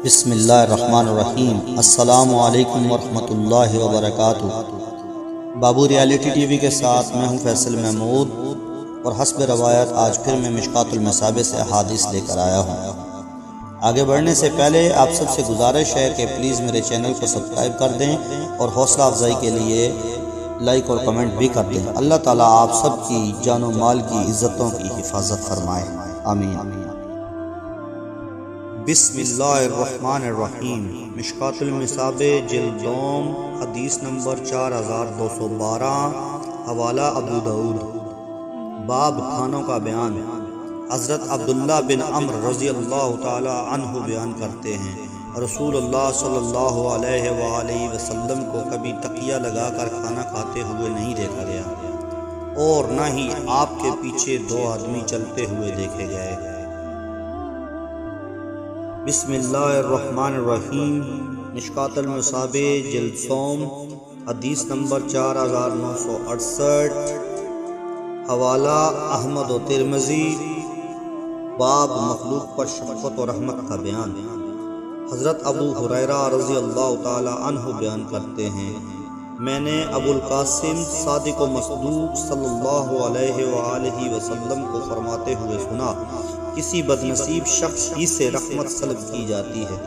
بسم اللہ الرحمن الرحیم۔ السلام علیکم ورحمۃ اللہ وبرکاتہ۔ بابو ریالٹی ٹی وی کے ساتھ میں ہوں فیصل محمود، اور حسب روایت آج پھر میں مشکوة سے حدیث لے کر آیا ہوں۔ آگے بڑھنے سے پہلے آپ سب سے گزارش ہے کہ پلیز میرے چینل کو سبسکرائب کر دیں اور حوصلہ افزائی کے لیے لائک اور کمنٹ بھی کر دیں۔ اللہ تعالیٰ آپ سب کی جان و مال کی عزتوں کی حفاظت فرمائے، آمین۔ بسم اللہ الرحمن الرحیم۔ مشکوة جلد دوئم، حدیث نمبر 4212، حوالہ ابو داؤد۔ باب کھانوں کا بیان۔ حضرت عبداللہ بن عمرو رضی اللہ تعالی عنہ بیان کرتے ہیں، رسول اللہ صلی اللہ علیہ وآلہ وسلم کو کبھی تکیہ لگا کر کھانا کھاتے ہوئے نہیں دیکھا گیا، اور نہ ہی آپ کے پیچھے دو آدمی چلتے ہوئے دیکھے گئے۔ بسم اللہ الرحمن الرحیم۔ مشکوة جلد سوم، حدیث نمبر 4968، حوالہ احمد و ترمذی۔ باب مخلوق پر شفقت و رحمت کا بیان۔ حضرت ابو ہریرہ رضی اللہ تعالی عنہ بیان کرتے ہیں، میں نے ابو القاسم صادق و مصدوق صلی اللہ علیہ وآلہ وسلم کو فرماتے ہوئے سنا، کسی بدنصیب شخص ہی سے رحمت طلب کی جاتی ہے